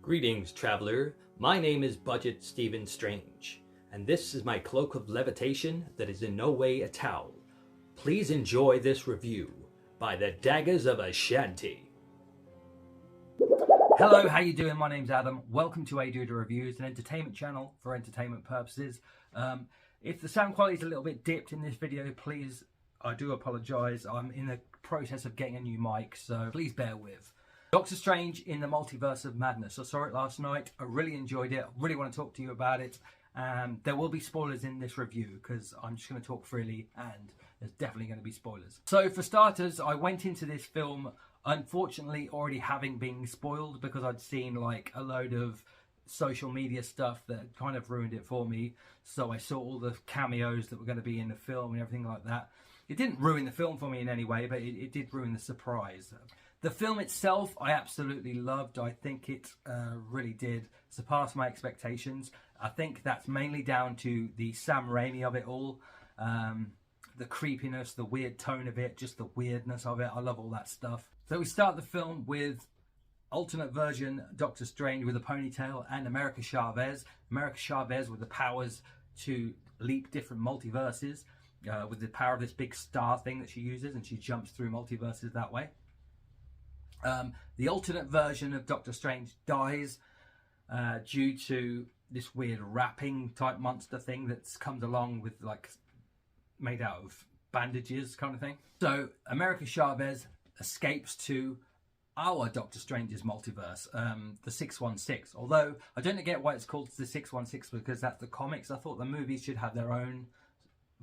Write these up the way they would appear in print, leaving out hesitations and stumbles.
Greetings, traveler. My name is Budget Stephen Strange, and this is my cloak of levitation that is in no way a towel. Please enjoy this review by the Daggers of Ashanti. Hello, how you doing? My name's Adam. Welcome to A Duda Reviews, an entertainment channel for entertainment purposes. If the sound quality is a little bit dipped in this video, please, I do apologise. I'm in the process of getting a new mic, so please bear with. Doctor Strange in the Multiverse of Madness. I saw it last night. I really enjoyed it. I really want to talk to you about it. There will be spoilers in this review because I'm just going to talk freely and there's definitely going to be spoilers. So for starters, I went into this film unfortunately already having been spoiled because I'd seen like a load of social media stuff that kind of ruined it for me. So I saw all the cameos that were going to be in the film and everything like that. It didn't ruin the film for me in any way, but it did ruin the surprise. The film itself, I absolutely loved. I think it really did surpass my expectations. I think that's mainly down to the Sam Raimi of it all. The creepiness, the weird tone of it, just the weirdness of it. I love all that stuff. So we start the film with alternate version Doctor Strange with a ponytail and America Chavez. America Chavez with the powers to leap different multiverses with the power of this big star thing that she uses, and she jumps through multiverses that way. The alternate version of Doctor Strange dies due to this weird rapping type monster thing that comes along with like made out of bandages kind of thing. So America Chavez escapes to our Doctor Strange's multiverse, the 616. Although I don't get why it's called the 616 because that's the comics. I thought the movies should have their own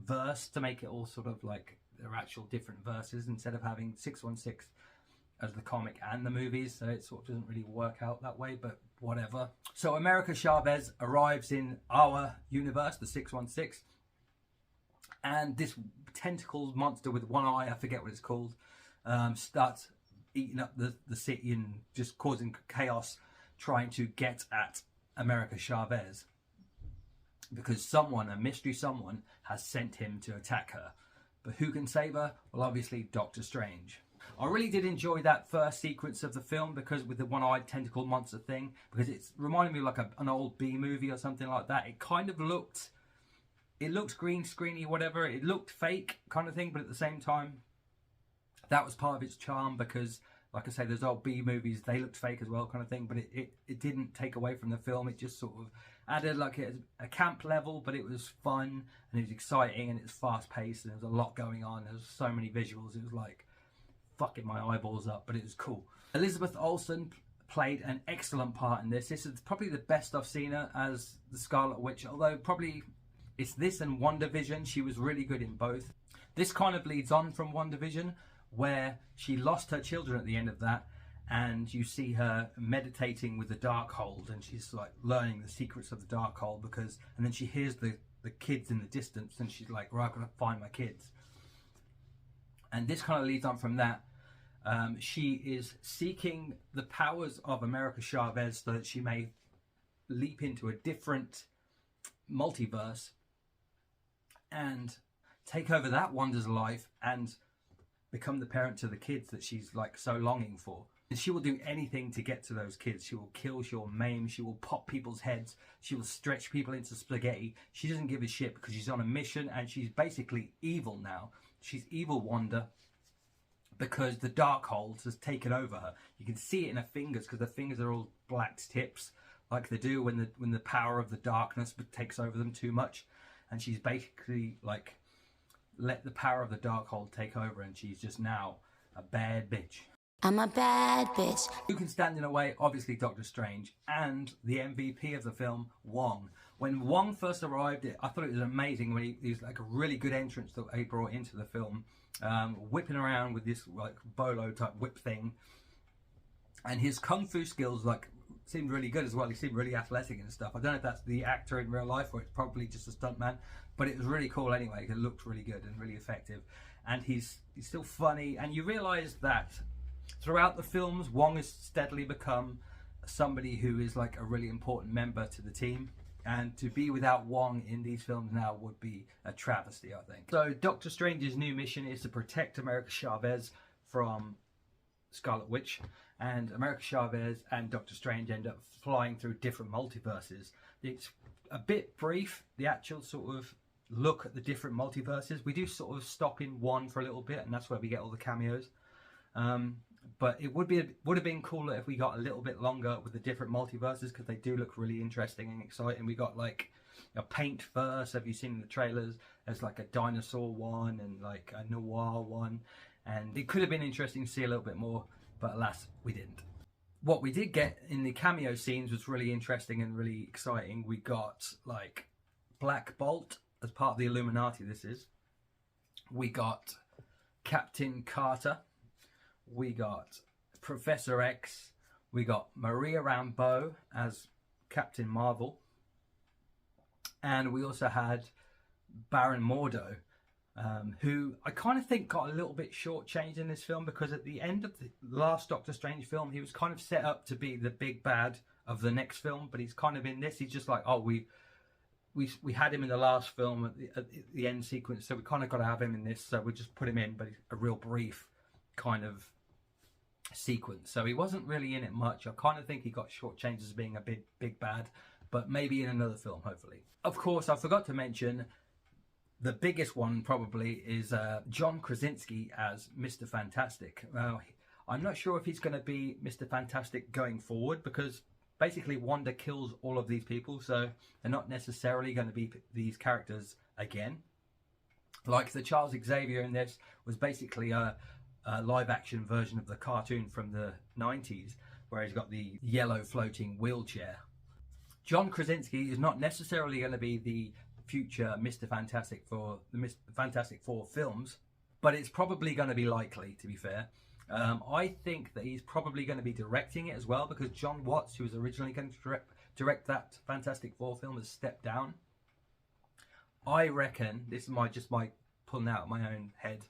verse to make it all sort of like their actual different verses instead of having 616 as the comic and the movies, so it sort of doesn't really work out that way, but whatever. So America Chavez arrives in our universe, the 616, and this tentacles monster with one eye, I forget what it's called, starts eating up the city and just causing chaos, trying to get at America Chavez because someone, a mystery someone, has sent him to attack her. But who can save her? Well, obviously Doctor Strange. I really did enjoy that first sequence of the film because with the one-eyed tentacle monster thing, because it's reminded me of like an old B movie or something like that. It kind of looked, it looked green screeny, whatever. It looked fake kind of thing, but at the same time, that was part of its charm because, like I say, those old B movies, they looked fake as well kind of thing, but it didn't take away from the film. It just sort of added like a camp level, but it was fun and it was exciting and it was fast paced and there was a lot going on. There was so many visuals. It was like fucking my eyeballs up, but it was cool. Elizabeth Olsen played an excellent part in this. This is probably the best I've seen her as the Scarlet Witch, although probably it's this and WandaVision. She was really good in both. This kind of leads on from WandaVision, where she lost her children at the end of that, and you see her meditating with the Darkhold, and she's like learning the secrets of the Darkhold because, and then she hears the kids in the distance, and she's like, right, I'm gonna find my kids. And this kind of leads on from that. She is seeking the powers of America Chavez so that she may leap into a different multiverse and take over that Wanda's life and become the parent to the kids that she's like so longing for. And she will do anything to get to those kids. She will kill, she will maim, she will pop people's heads, she will stretch people into spaghetti. She doesn't give a shit because she's on a mission and she's basically evil now. She's evil Wanda because the Darkhold has taken over her. You can see it in her fingers because her fingers are all black tips like they do when the power of the darkness takes over them too much. And she's basically like let the power of the Darkhold take over and she's just now a bad bitch. I'm a bad bitch. Who can stand in the way? Obviously Doctor Strange and the MVP of the film, Wong. When Wong first arrived, I thought it was amazing when he was like a really good entrance that he brought into the film, whipping around with this like bolo type whip thing, and his kung fu skills like seemed really good as well. He seemed really athletic and stuff. I don't know if that's the actor in real life or it's probably just a stuntman, but it was really cool anyway. It looked really good and really effective, and he's still funny. And you realise that throughout the films, Wong has steadily become somebody who is like a really important member to the team. And to be without Wong in these films now would be a travesty, I think. So Doctor Strange's new mission is to protect America Chavez from Scarlet Witch, and America Chavez and Doctor Strange end up flying through different multiverses. It's a bit brief, the actual sort of look at the different multiverses. We do sort of stop in one for a little bit, and that's where we get all the cameos. But it would have been cooler if we got a little bit longer with the different multiverses, because they do look really interesting and exciting. We got like a paint verse. Have you seen the trailers? There's like a dinosaur one and like a noir one, and it could have been interesting to see a little bit more, but alas, we didn't. What we did get in the cameo scenes was really interesting and really exciting. We got like Black Bolt as part of the Illuminati. This is. We got Captain Carter. We got Professor X. We got Maria Rambeau as Captain Marvel. And we also had Baron Mordo, who I kind of think got a little bit shortchanged in this film, because at the end of the last Doctor Strange film, he was kind of set up to be the big bad of the next film, but he's kind of in this. He's just like, oh, we had him in the last film at the end sequence, so we kind of got to have him in this, so we just put him in, but it's a real brief kind of sequence. So he wasn't really in it much. I kind of think he got shortchanged as being a big bad, but maybe in another film, hopefully. Of course, I forgot to mention the biggest one probably is John Krasinski as Mr. Fantastic. Now, I'm not sure if he's going to be Mr. Fantastic going forward, because basically Wanda kills all of these people, so they're not necessarily going to be these characters again. Like the Charles Xavier in this was basically a live action version of the cartoon from the 90s, where he's got the yellow floating wheelchair. John Krasinski is not necessarily going to be the future Mr. Fantastic for the Mr. Fantastic Four films, but it's probably going to be likely, to be fair. I think that he's probably going to be directing it as well, because John Watts, who was originally going to direct that Fantastic Four film, has stepped down. I reckon, this is just my pulling out of my own head,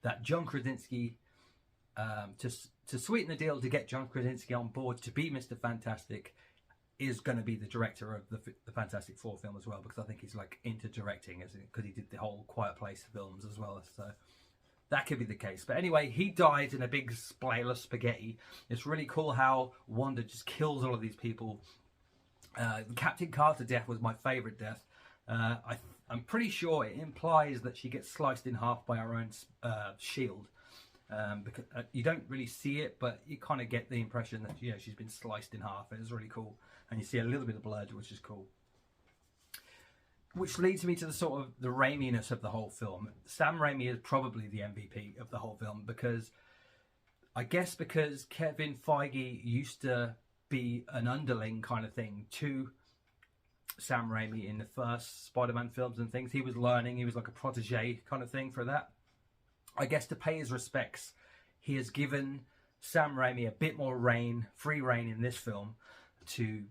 that John Krasinski, to sweeten the deal to get John Krasinski on board to be Mr. Fantastic, is going to be the director of the Fantastic Four film as well, because I think he's like into directing, because he did the whole Quiet Place films as well, so that could be the case. But anyway, he died in a big splatter of spaghetti. It's really cool how Wanda just kills all of these people. Captain Carter death was my favourite death. I'm pretty sure it implies that she gets sliced in half by her own shield. Because you don't really see it, but you kind of get the impression that she's been sliced in half. It's really cool, and you see a little bit of blood, which is cool. Which leads me to the sort of the Raiminess of the whole film. Sam Raimi is probably the MVP of the whole film, because Kevin Feige used to be an underling kind of thing to Sam Raimi in the first Spider-Man films and things. He was learning, he was like a protege kind of thing for that. I guess to pay his respects, he has given Sam Raimi a bit more free reign in this film to,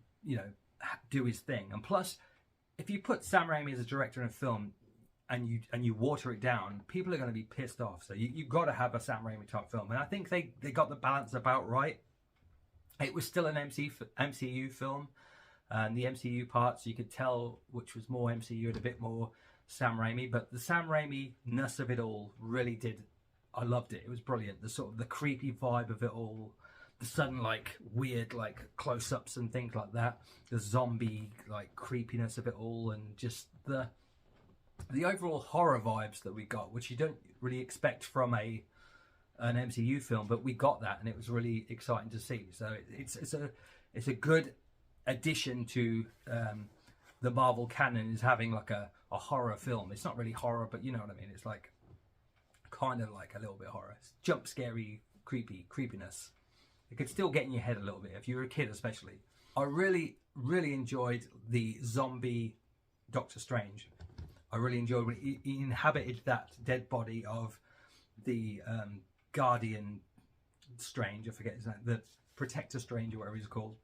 do his thing. And plus, if you put Sam Raimi as a director in a film and you water it down, people are going to be pissed off. So you've got to have a Sam Raimi type film. And I think they got the balance about right. It was still an MCU film. And the MCU parts, you could tell which was more MCU and a bit more Sam Raimi, but the Sam Raimi-ness of it all really did. I loved it. It was brilliant. The sort of the creepy vibe of it all, the sudden like weird like close-ups and things like that, the zombie like creepiness of it all, and just the overall horror vibes that we got, which you don't really expect from an MCU film, but we got that, and it was really exciting to see. So it's a good addition to the Marvel canon, is having like a horror film. It's not really horror, but you know what I mean. It's like kind of like a little bit horror. It's jump scary, creepiness. It could still get in your head a little bit if you were a kid, especially. I really enjoyed the zombie Doctor Strange. I really enjoyed when he inhabited that dead body of the Guardian Strange. I forget his name, the Protector Strange or whatever he's called.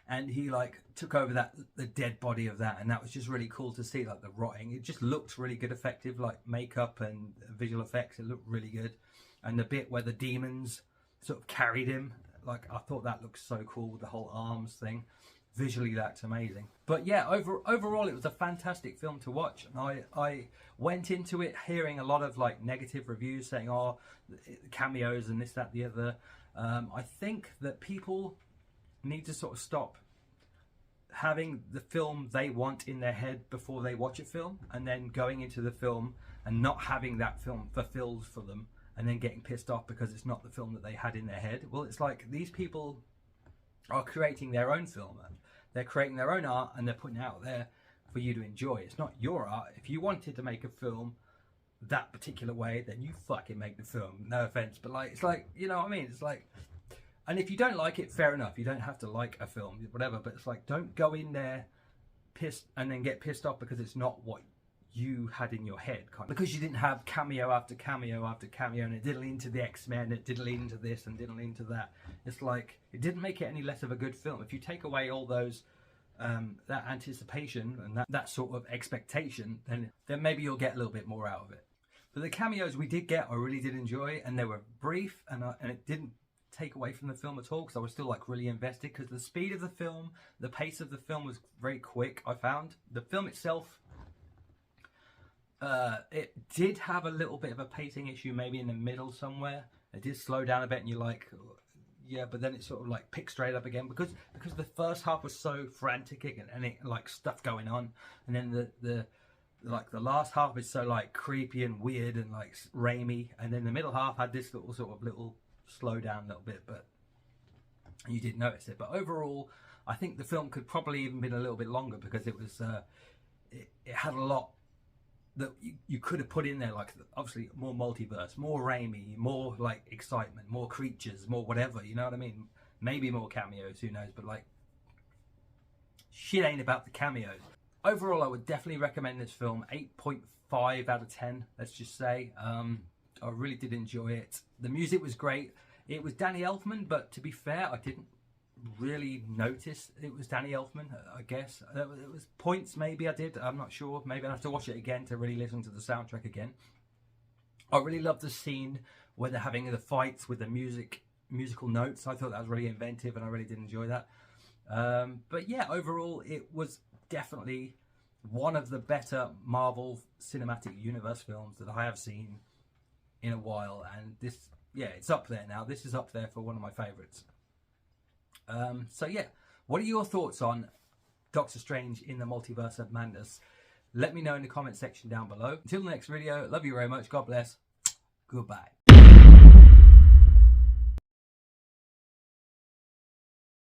And he like took over the dead body of that, and that was just really cool to see, like the rotting. It just looked really good, effective, like makeup and visual effects. It looked really good, and the bit where the demons sort of carried him, like I thought that looked so cool with the whole arms thing. visually that's amazing. But yeah, overall it was a fantastic film to watch, and I went into it hearing a lot of like negative reviews saying, oh, cameos and this, that, the other. I think that people need to sort of stop having the film they want in their head before they watch a film, and then going into the film and not having that film fulfilled for them, and then getting pissed off because it's not the film that they had in their head. Well, it's like these people are creating their own film, and they're creating their own art, and they're putting it out there for you to enjoy. It's not your art. If you wanted to make a film that particular way, then you fucking make the film. No offense, but like, it's like, you know what I mean? It's like, and if you don't like it, fair enough. You don't have to like a film, whatever. But it's like, don't go in there pissed and then get pissed off because it's not what you had in your head, kind of. Because you didn't have cameo after cameo after cameo, and it didn't lead into the X-Men, it didn't lead into this and didn't lead into that. It's like, it didn't make it any less of a good film. If you take away all those that anticipation and that sort of expectation, then maybe you'll get a little bit more out of it. But the cameos we did get, I really did enjoy, and they were brief, and it didn't take away from the film at all, because I was still like really invested, because the speed of the film, the pace of the film was very quick. I found the film itself, it did have a little bit of a pacing issue, maybe in the middle somewhere. It did slow down a bit, and you're like, yeah, but then it sort of like picked straight up again, because the first half was so frantic and it like stuff going on, and then the last half is so like creepy and weird and like raimy, and then the middle half had this little slow down a little bit, but you did notice it. But overall, I think the film could probably even been a little bit longer, because it was it had a lot that you could have put in there, like obviously more multiverse, more raimy, more like excitement, more creatures, more whatever, you know what I mean? Maybe more cameos, who knows, but like, shit ain't about the cameos. Overall, I would definitely recommend this film. 8.5 out of 10, let's just say. I really did enjoy it. The music was great. It was Danny Elfman, but to be fair, I didn't really notice it was Danny Elfman, I guess. It was points, maybe I did. I'm not sure. Maybe I'll have to watch it again to really listen to the soundtrack again. I really loved the scene where they're having the fights with the musical notes. I thought that was really inventive, and I really did enjoy that. But yeah, overall, it was definitely one of the better Marvel Cinematic Universe films that I have seen in a while, and this, yeah, it's up there now. This is up there for one of my favorites. So yeah, what are your thoughts on Doctor Strange in the Multiverse of Madness? Let me know in the comment section down below. Until the next video, love you very much. God bless. Goodbye.